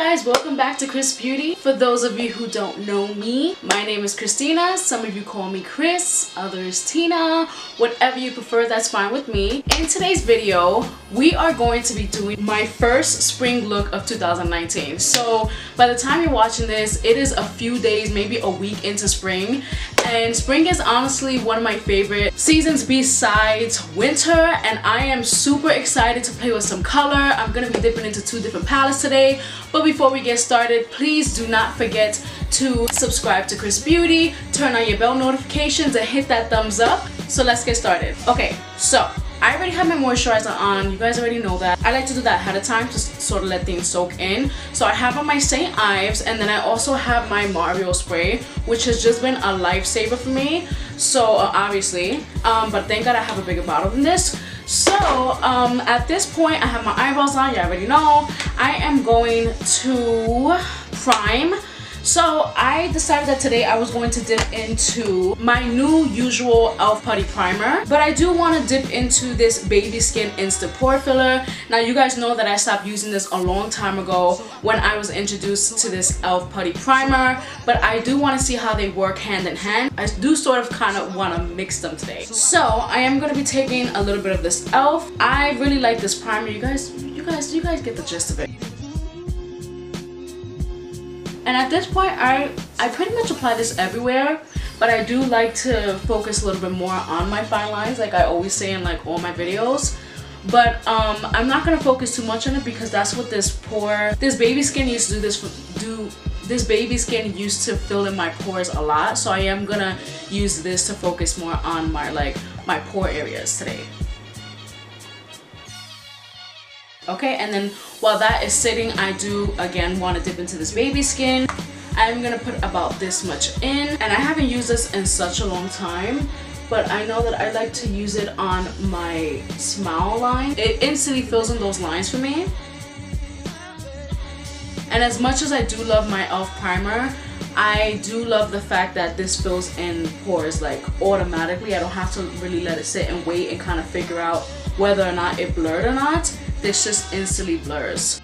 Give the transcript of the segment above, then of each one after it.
guys, welcome back to Kriss Beauty. For those of you who don't know me, my name is Christina. Some of you call me Kriss, others Tina. Whatever you prefer, that's fine with me. In today's video, we are going to be doing my first spring look of 2019. So by the time you're watching this, it is a few days, maybe a week into spring. And spring is honestly one of my favorite seasons besides winter, and I am super excited to play with some color. I'm gonna be dipping into two different palettes today. But before we get started, please do not forget to subscribe to Kriss Beauty, turn on your bell notifications, and hit that thumbs up. So let's get started. Okay, so I already have my moisturizer on. You guys already know that. I like to do that ahead of time to sort of let things soak in. So I have on my St. Ives, and then I also have my Mario spray, which has just been a lifesaver for me. So obviously, but thank God I have a bigger bottle than this. So at this point, I have my eyebrows on. You already know. I am going to prime. So I decided that today I was going to dip into my new usual e.l.f. putty primer, but I do want to dip into this Baby Skin Instant Pore Filler. Now you guys know that I stopped using this a long time ago when I was introduced to this e.l.f. putty primer, but I do want to see how they work hand in hand. I do sort of kind of want to mix them today. So I am going to be taking a little bit of this e.l.f. I really like this primer. You guys get the gist of it. And at this point, I pretty much apply this everywhere, but I do like to focus a little bit more on my fine lines, like I always say in like all my videos. But I'm not gonna focus too much on it because that's what this baby skin used to do. This baby skin used to fill in my pores a lot, so I am gonna use this to focus more on my pore areas today. Okay, and then while that is sitting, I do again want to dip into this baby skin. I'm gonna put about this much in, and I haven't used this in such a long time, but I know that I like to use it on my smile line. It instantly fills in those lines for me. And as much as I do love my e.l.f. primer, I do love the fact that this fills in pores like automatically. I don't have to really let it sit and wait and kind of figure out whether or not it blurred or not. This just instantly blurs.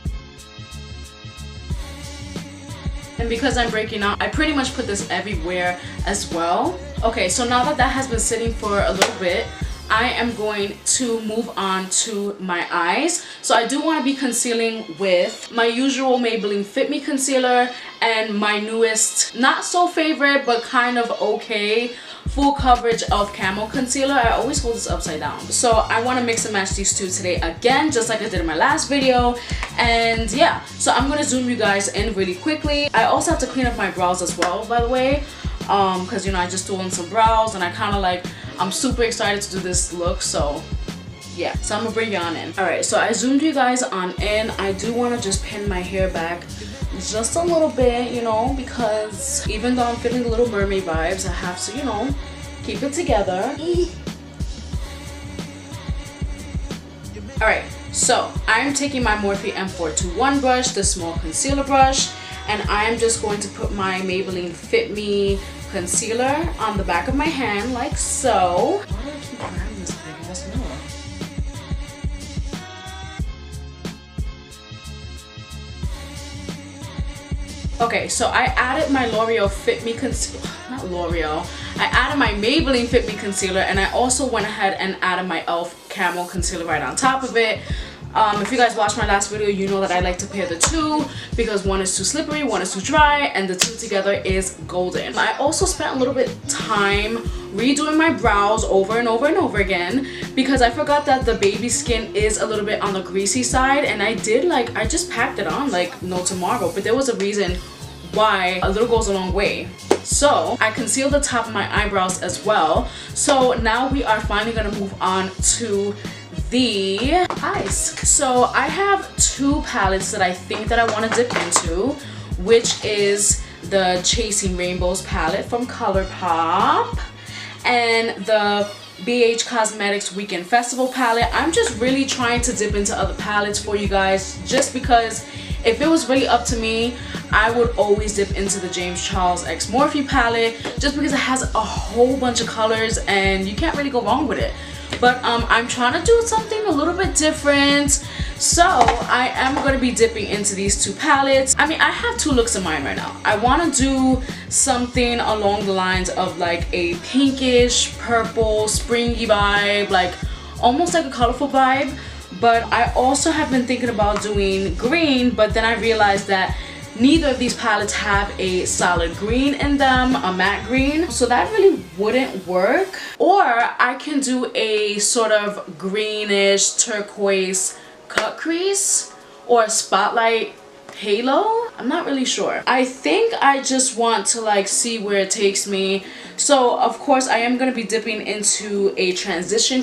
And because I'm breaking out, I pretty much put this everywhere as well. Okay, so now that that has been sitting for a little bit, I am going to move on to my eyes. So I do want to be concealing with my usual Maybelline Fit Me concealer and my newest, not so favorite, but kind of okay, full coverage of Camo concealer. I always hold this upside down. So I want to mix and match these two today again, just like I did in my last video. And yeah, so I'm going to zoom you guys in really quickly. I also have to clean up my brows as well, by the way, because you know I just threw in some brows, and I kind of I'm super excited to do this look. So yeah, so I'm gonna bring you on in. All right, so I zoomed you guys on in. I do want to just pin my hair back just a little bit, you know, because even though I'm feeling the Little Mermaid vibes, I have to, you know, keep it together. All right, so I'm taking my Morphe M421 brush, the small concealer brush, and I'm just going to put my Maybelline Fit Me concealer on the back of my hand like so. Why do I keep grabbing this big ass mirror? Okay, so I added my L'Oreal Fit Me concealer, not L'Oreal. I added my Maybelline Fit Me concealer, and I also went ahead and added my e.l.f. Camo concealer right on top of it. If you guys watched my last video, you know that I like to pair the two because one is too slippery, one is too dry, and the two together is golden. I also spent a little bit of time redoing my brows over and over and over again because I forgot that the baby skin is a little bit on the greasy side, and I just packed it on like no tomorrow, but there was a reason why. A little goes a long way. So I concealed the top of my eyebrows as well. So now we are finally gonna move on to the eyes. So I have two palettes that I think that I want to dip into, which is the Chasing Rainbows palette from Colourpop and the BH Cosmetics Weekend Festival palette. I'm just really trying to dip into other palettes for you guys, just because if it was really up to me, I would always dip into the James Charles X Morphe palette, just because it has a whole bunch of colors and you can't really go wrong with it. But I'm trying to do something a little bit different. So I am going to be dipping into these two palettes. I mean, I have two looks in mind right now. I want to do something along the lines of like a pinkish, purple, springy vibe, like almost like a colorful vibe. But I also have been thinking about doing green, but then I realized that neither of these palettes have a solid green in them, a matte green, so that really wouldn't work. Or I can do a sort of greenish turquoise cut crease or a spotlight halo. I'm not really sure. I think I just want to like see where it takes me. So of course I am going to be dipping into a transition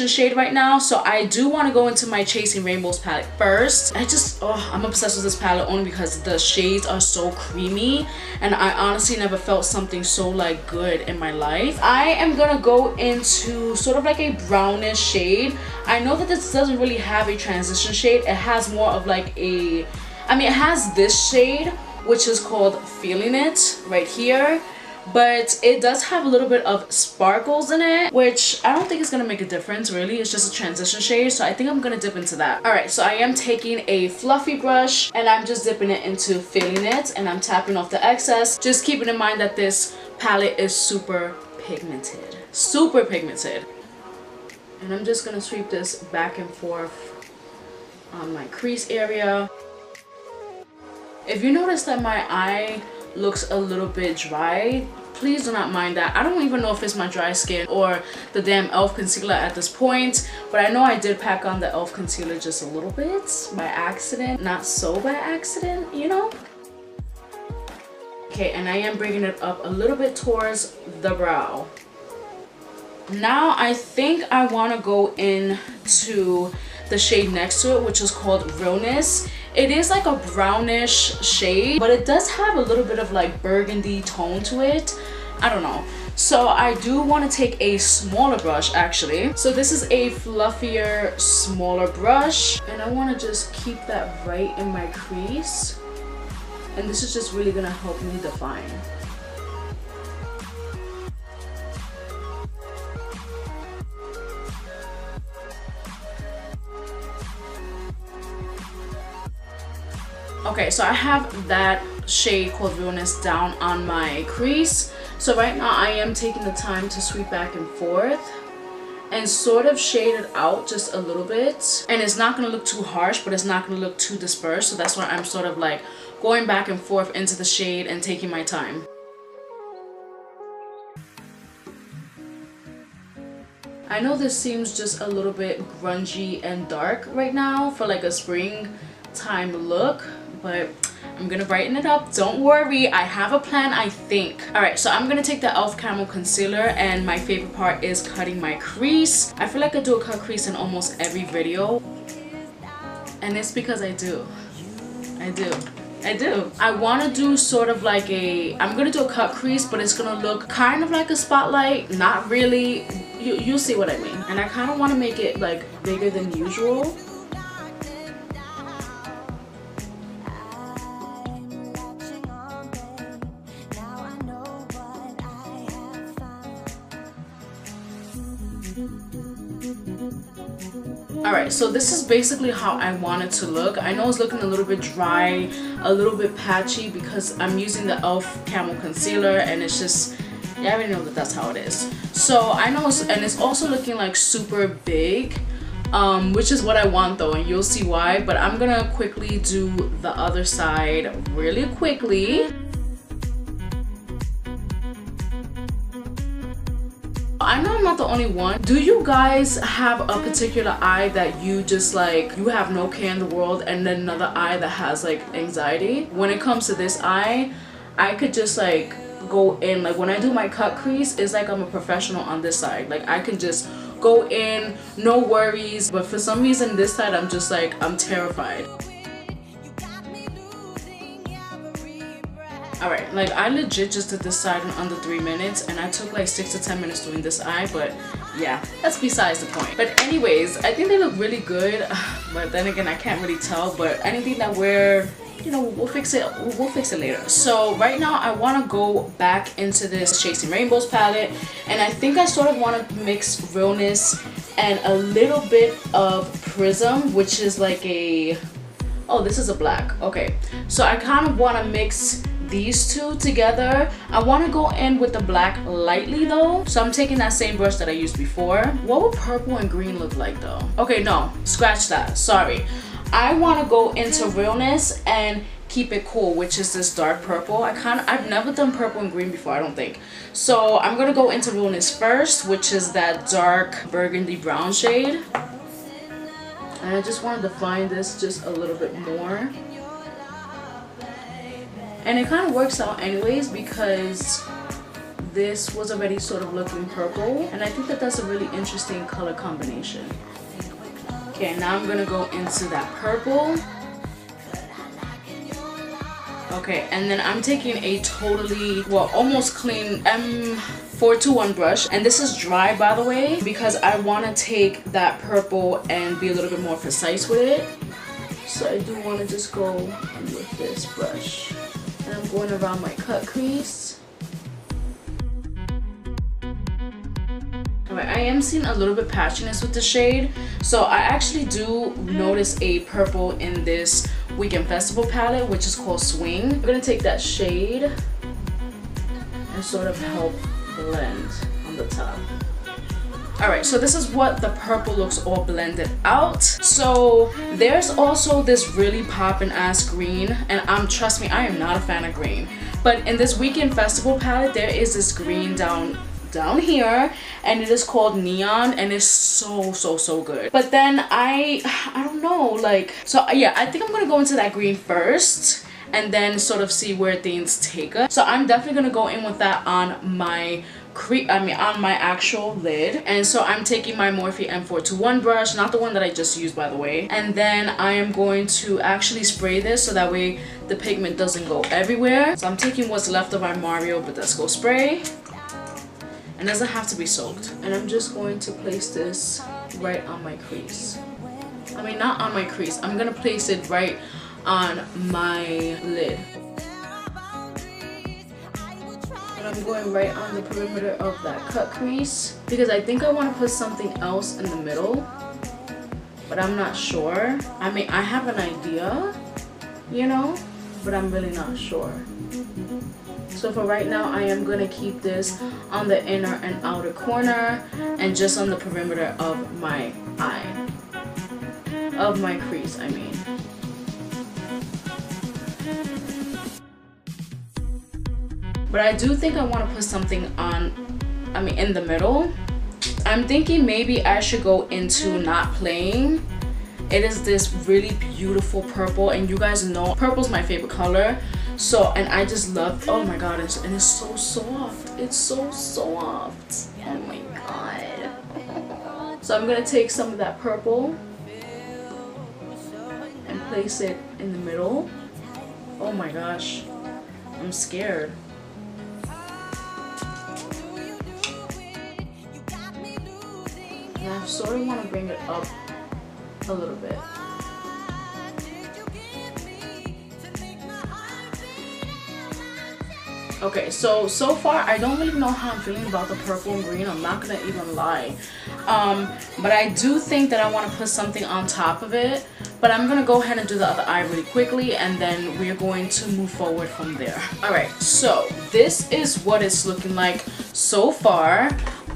shade right now. So I do want to go into my Chasing Rainbows palette first. I'm obsessed with this palette only because the shades are so creamy, and I honestly never felt something so like good in my life. I am gonna go into sort of like a brownish shade. I know that this doesn't really have a transition shade. It has more of like it has this shade, which is called Feeling It right here, but it does have a little bit of sparkles in it, which I don't think is gonna make a difference really. It's just a transition shade, so I think I'm gonna dip into that. All right, so I am taking a fluffy brush and I'm just dipping it into Feeling It, and I'm tapping off the excess, just keeping in mind that this palette is super pigmented. And I'm just gonna sweep this back and forth on my crease area. If you notice that my eye looks a little bit dry, please do not mind that. I don't even know if it's my dry skin or the damn e.l.f. concealer at this point, but I know I did pack on the e.l.f. concealer just a little bit by accident. Not so by accident, you know? Okay, and I am bringing it up a little bit towards the brow. Now I think I want to go into the shade next to it, which is called Realness. It is like a brownish shade, but it does have a little bit of like burgundy tone to it. I don't know. So I do want to take a smaller brush actually. So this is a fluffier, smaller brush, and I want to just keep that right in my crease. And this is just really gonna help me define. Okay, so I have that shade called Realness down on my crease. So right now I am taking the time to sweep back and forth and sort of shade it out just a little bit. And it's not going to look too harsh, but it's not going to look too dispersed. So that's why I'm sort of like going back and forth into the shade and taking my time. I know this seems just a little bit grungy and dark right now for like a springtime look, but I'm gonna brighten it up. Don't worry, I have a plan, I think. All right, so I'm gonna take the e.l.f. Camo Concealer, and my favorite part is cutting my crease. I feel like I do a cut crease in almost every video, and it's because I do. I want to do sort of like I'm gonna do a cut crease, but it's gonna look kind of like a spotlight, not really. You'll see what I mean. And I kind of want to make it like bigger than usual. Alright, so this is basically how I want it to look. I know it's looking a little bit dry, a little bit patchy because I'm using the e.l.f. Camo Concealer, and it's just, yeah, I already know that that's how it is. So I know, and it's also looking like super big, which is what I want though, and you'll see why. But I'm gonna quickly do the other side really quickly. I know I'm not the only one. Do you guys have a particular eye that you just like, you have no care in the world, and then another eye that has like anxiety? When it comes to this eye, I could just like go in, like when I do my cut crease, it's like I'm a professional on this side. Like I can just go in, no worries. But for some reason this side, I'm just like, I'm terrified. Alright, like I legit just did this side in under 3 minutes, and I took like 6 to 10 minutes doing this eye, but yeah, that's besides the point. But anyways, I think they look really good, but then again I can't really tell. But anything that we're you know, we'll fix it later. So right now I want to go back into this Chasing Rainbows palette, and I think I sort of want to mix Realness and a little bit of Prism, which is like a, oh, this is a black. Okay, so I kind of want to mix these two together. I want to go in with the black lightly though, so I'm taking that same brush that I used before. What would purple and green look like though? Okay, no, scratch that, sorry. I want to go into Realness and Keep It Cool, which is this dark purple. I've never done purple and green before, I don't think. So I'm gonna go into Realness first, which is that dark burgundy brown shade. And I just want to define this just a little bit more. And it kind of works out anyways because this was already sort of looking purple, and I think that that's a really interesting color combination. Okay, now I'm gonna go into that purple. Okay, and then I'm taking a totally, well, almost clean M421 brush, and this is dry by the way because I want to take that purple and be a little bit more precise with it. So I do want to just go in with this brush. And I'm going around my cut crease. Alright, I am seeing a little bit patchiness with the shade. So I actually do notice a purple in this Weekend Festival palette, which is called Swing. I'm going to take that shade and sort of help blend on the top. Alright, so this is what the purple looks all blended out. So there's also this really poppin' ass green, and trust me, I am not a fan of green. But in this Weekend Festival palette, there is this green down here, and it is called Neon, and it's so good. But then I don't know, like, so yeah, I think I'm gonna go into that green first and then sort of see where things take us. So I'm definitely gonna go in with that on my on my actual lid. And so I'm taking my Morphe M421 brush, not the one that I just used by the way, and then I am going to actually spray this so that way the pigment doesn't go everywhere. So I'm taking what's left of our Mario Badescu spray, and it doesn't have to be soaked, and I'm just going to place this right on my crease. I mean, not on my crease, I'm gonna place it right on my lid. And I'm going right on the perimeter of that cut crease because I think I want to put something else in the middle, but I'm not sure. I mean, I have an idea, you know, but I'm really not sure. So for right now, I am going to keep this on the inner and outer corner and just on the perimeter of my eye, of my crease, I mean. But I do think I want to put something on, I mean, in the middle. I'm thinking maybe I should go into Not Playing. It is this really beautiful purple, and you guys know purple's my favorite color. So, and I just love, oh my god, and it's so soft. It's so soft. Oh my god. So I'm gonna take some of that purple and place it in the middle. Oh my gosh, I'm scared. And I sort of want to bring it up a little bit. Okay, so far I don't really know how I'm feeling about the purple and green, I'm not gonna even lie. But I do think that I want to put something on top of it, but I'm gonna go ahead and do the other eye really quickly, and then we're going to move forward from there. Alright, so this is what it's looking like so far.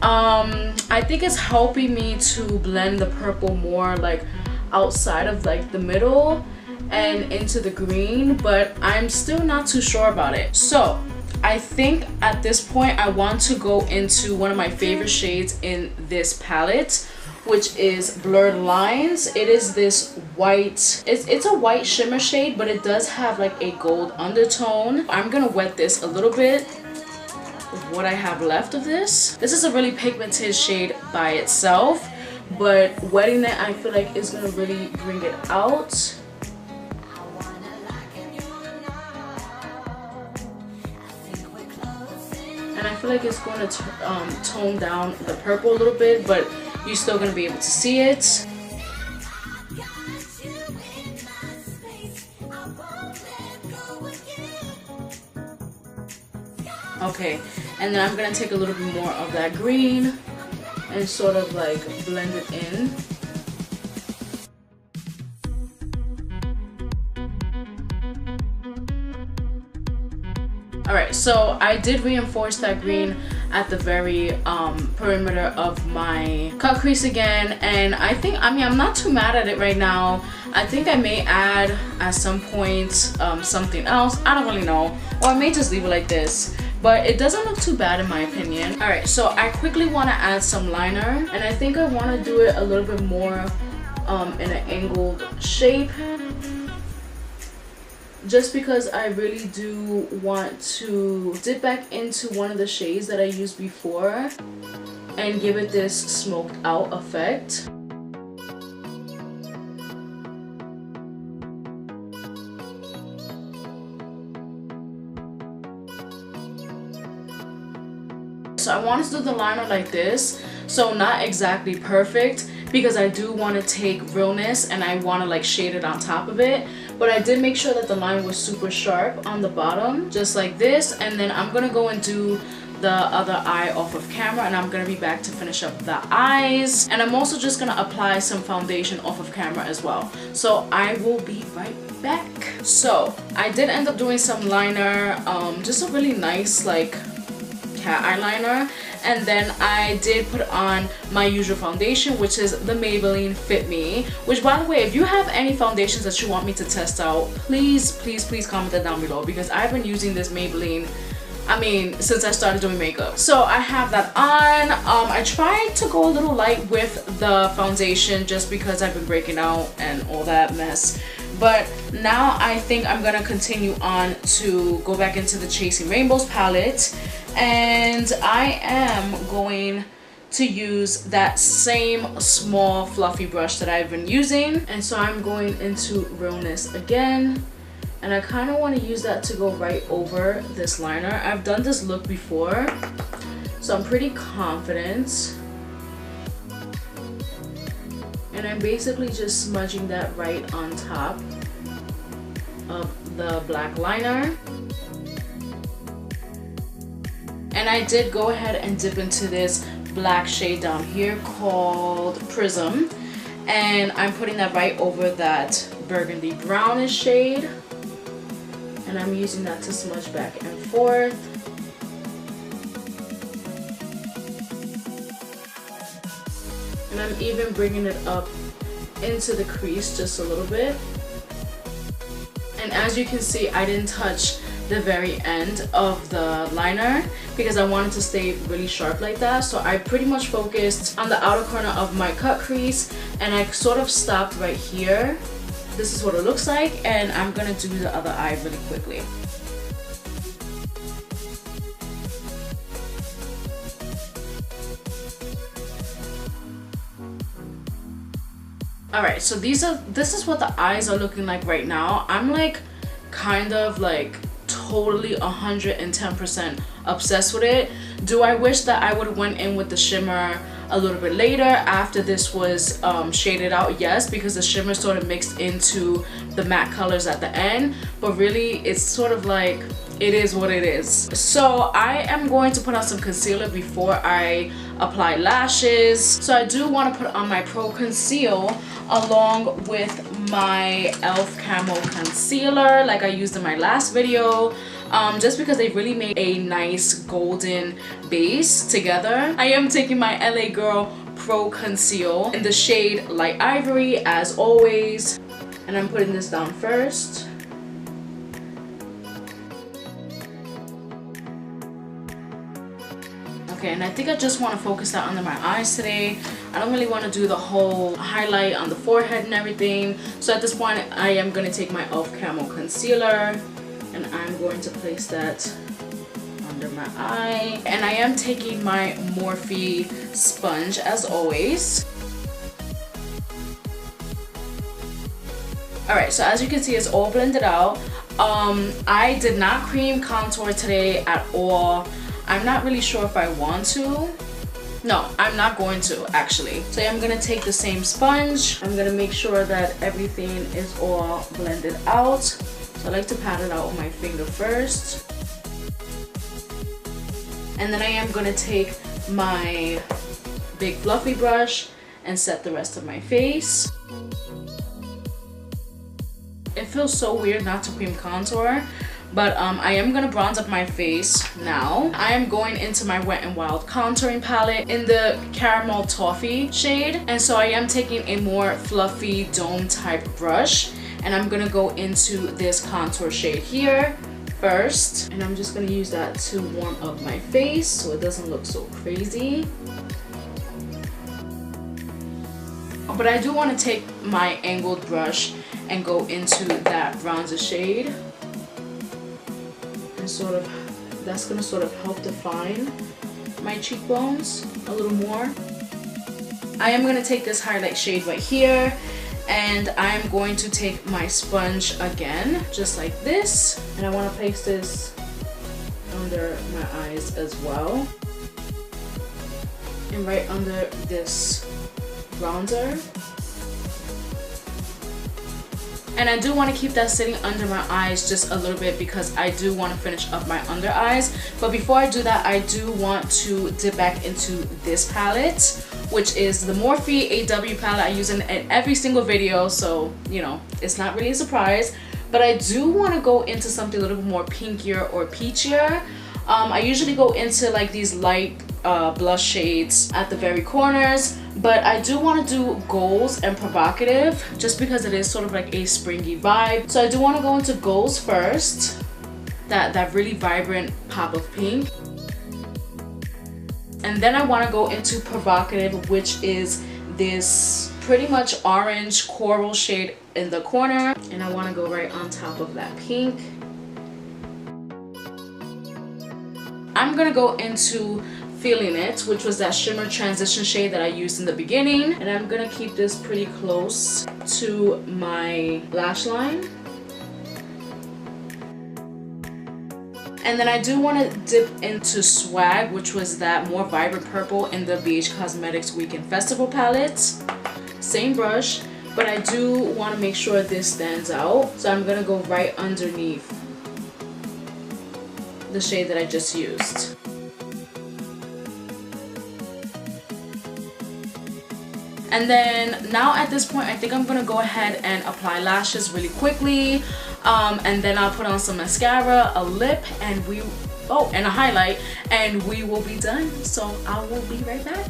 I think it's helping me to blend the purple more like outside of like the middle and into the green, but I'm still not too sure about it. So I think at this point I want to go into one of my favorite shades in this palette, which is Blurred Lines. It is this white, it's a white shimmer shade, but it does have like a gold undertone. I'm gonna wet this a little bit with what I have left of this. This is a really pigmented shade by itself, but wetting it I feel like is gonna really bring it out. And I feel like it's going to tone down the purple a little bit, but you're still going to be able to see it. Okay, and then I'm gonna take a little bit more of that green and sort of like blend it in. Alright, so I did reinforce that green at the very perimeter of my cut crease again, and I think, I mean, I'm not too mad at it right now. I think I may add at some point something else. I don't really know, or I may just leave it like this, but it doesn't look too bad in my opinion. Alright, so I quickly want to add some liner, and I think I want to do it a little bit more in an angled shape, just because I really do want to dip back into one of the shades that I used before and give it this smoked out effect. So I wanted to do the liner like this, so not exactly perfect, because I do want to take realness and I want to like shade it on top of it, but I did make sure that the line was super sharp on the bottom, just like this. And then I'm gonna go and do the other eye off of camera, and I'm gonna be back to finish up the eyes, and I'm also just gonna apply some foundation off of camera as well, so I will be right back. So I did end up doing some liner, just a really nice like cat eyeliner, and then I did put on my usual foundation, which is the Maybelline Fit Me, which, by the way, if you have any foundations that you want me to test out, please comment that down below, because I've been using this Maybelline, I mean, since I started doing makeup. So I have that on. I tried to go a little light with the foundation just because I've been breaking out and all that mess, but now I think I'm gonna continue on to go back into the Chasing Rainbows palette, and I am going to use that same small fluffy brush that I've been using, and so I'm going into Realness again, and I kind of want to use that to go right over this liner. I've done this look before, so I'm pretty confident, and I'm basically just smudging that right on top of the black liner. And I did go ahead and dip into this black shade down here called Prism, and I'm putting that right over that burgundy brownish shade, and I'm using that to smudge back and forth. And I'm even bringing it up into the crease just a little bit. And as you can see, I didn't touch the very end of the liner because I wanted to stay really sharp like that. So I pretty much focused on the outer corner of my cut crease, and I sort of stopped right here. This is what it looks like, and I'm gonna do the other eye really quickly. Alright, so this is what the eyes are looking like right now. I'm like kind of like totally 110% obsessed with it. Do I wish that I would have went in with the shimmer a little bit later after this was shaded out? Yes, because the shimmer sort of mixed into the matte colors at the end, but really it's sort of like it is what it is. So I am going to put on some concealer before I apply lashes. So I do want to put on my Pro Conceal along with my e.l.f. Camo Concealer like I used in my last video, just because they really made a nice golden base together. I am taking my LA Girl Pro Conceal in the shade Light Ivory as always, and I'm putting this down first. Okay, and I think I just want to focus that under my eyes today. I don't really want to do the whole highlight on the forehead and everything. So at this point, I am going to take my e.l.f. Camo Concealer, and I'm going to place that under my eye. And I am taking my Morphe sponge as always. Alright, so as you can see, it's all blended out. I did not cream contour today at all. I'm not really sure if I want to. No, I'm not going to actually. So I'm gonna take the same sponge. I'm gonna make sure that everything is all blended out. So I like to pat it out with my finger first. And then I am going to take my big fluffy brush and set the rest of my face. It feels so weird not to cream contour, but I am going to bronze up my face now. I am going into my Wet n Wild contouring palette in the Caramel Toffee shade. And so I am taking a more fluffy dome type brush. And I'm going to go into this contour shade here first. And I'm just going to use that to warm up my face so it doesn't look so crazy. But I do want to take my angled brush and go into that bronzer shade. And sort of, that's going to sort of help define my cheekbones a little more. I am going to take this highlight shade right here, and I'm going to take my sponge again, just like this. And I want to place this under my eyes as well. And right under this bronzer. And I do want to keep that sitting under my eyes just a little bit because I do want to finish up my under eyes. But before I do that, I do want to dip back into this palette, which is the Morphe AW palette. I use it in every single video, so you know, it's not really a surprise. But I do want to go into something a little bit more pinkier or peachier. I usually go into like these light blush shades at the very corners, but I do want to do golds and provocative just because it is sort of like a springy vibe. So I do want to go into golds first, that really vibrant pop of pink. And then I want to go into provocative, which is this pretty much orange coral shade in the corner. And I want to go right on top of that pink. I'm gonna go into Feeling It, which was that shimmer transition shade that I used in the beginning. And I'm gonna keep this pretty close to my lash line. And then I do want to dip into Swag, which was that more vibrant purple in the BH Cosmetics Weekend Festival palette. Same brush, but I do want to make sure this stands out. So I'm gonna go right underneath the shade that I just used. And then now at this point, I think I'm gonna go ahead and apply lashes really quickly. And then I'll put on some mascara, a lip, and and a highlight, and we will be done. So I will be right back.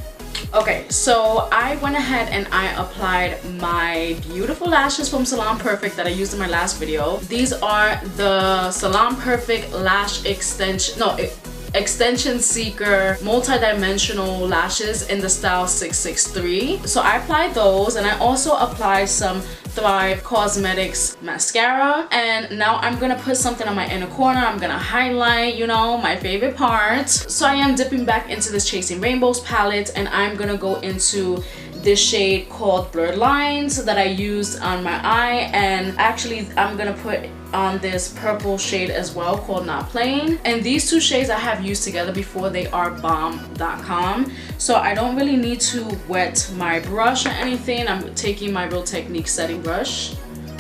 Okay, so I went ahead and I applied my beautiful lashes from Salon Perfect that I used in my last video. These are the Salon Perfect Lash Extension Seeker multi-dimensional lashes in the style 663. So I applied those, and I also applied some Thrive Cosmetics mascara. And now I'm gonna put something on my inner corner. I'm gonna highlight, you know, my favorite part. So I am dipping back into this Chasing Rainbows palette, and I'm gonna go into this shade called Blurred Lines that I used on my eye. And actually I'm gonna put on this purple shade as well called Not Playing. And these two shades I have used together before. They are bomb.com. So I don't really need to wet my brush or anything. I'm taking my Real Technique setting brush,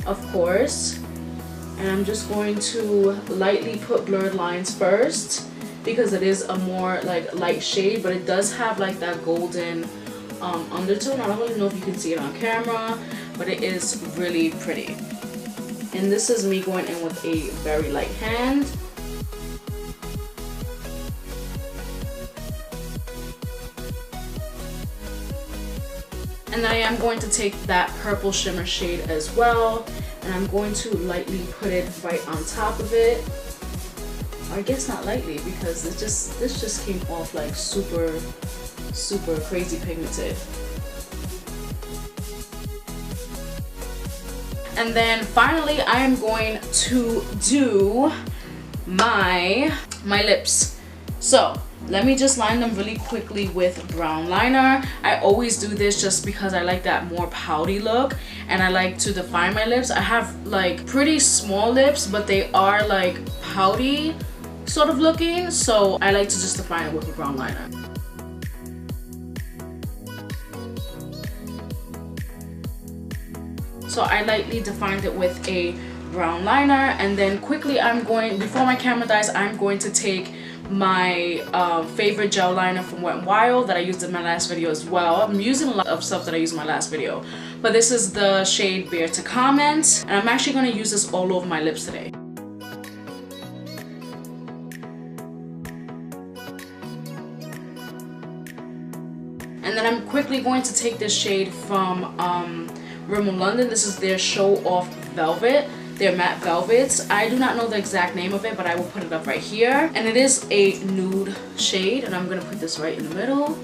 of course. And I'm just going to lightly put Blurred Lines first because it is a more like light shade, but it does have like that golden undertone. I don't really know if you can see it on camera, but it is really pretty. And this is me going in with a very light hand. And then I am going to take that purple shimmer shade as well, and I'm going to lightly put it right on top of it. Or I guess not lightly, because this just came off like super crazy pigmented. And then finally I am going to do my lips. So let me just line them really quickly with brown liner. I always do this just because I like that more pouty look, and I like to define my lips. I have like pretty small lips, but they are like pouty sort of looking, so I like to just define it with a brown liner. So I lightly defined it with a brown liner, and then quickly before my camera dies, I'm going to take my favorite gel liner from Wet n Wild that I used in my last video as well. I'm using a lot of stuff that I used in my last video, but this is the shade Bear to Comment, and I'm actually going to use this all over my lips today. And then I'm quickly going to take this shade from Rimmel London. This is their Show Off Velvet. They're matte velvets. I do not know the exact name of it, but I will put it up right here. And it is a nude shade, and I'm gonna put this right in the middle.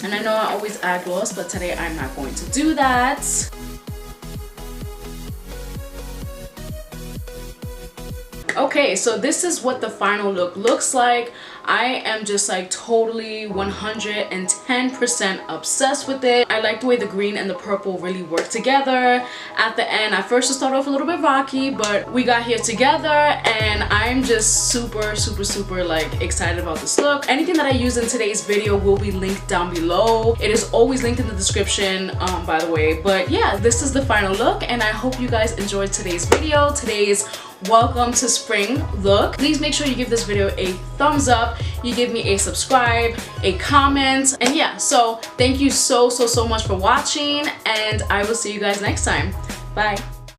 And I know I always add gloss, but today I'm not going to do that. Okay, so this is what the final look looks like. I am just like totally 110% obsessed with it. I like the way the green and the purple really work together. At the end, I first started off a little bit rocky, but we got here together, and I'm just super like excited about this look. Anything that I use in today's video will be linked down below. It is always linked in the description, by the way. But yeah, this is the final look, and I hope you guys enjoyed today's video, today's welcome to spring look. Please make sure you give this video a thumbs up, you give me a subscribe, a comment, and yeah, so thank you so much for watching, and I will see you guys next time. Bye.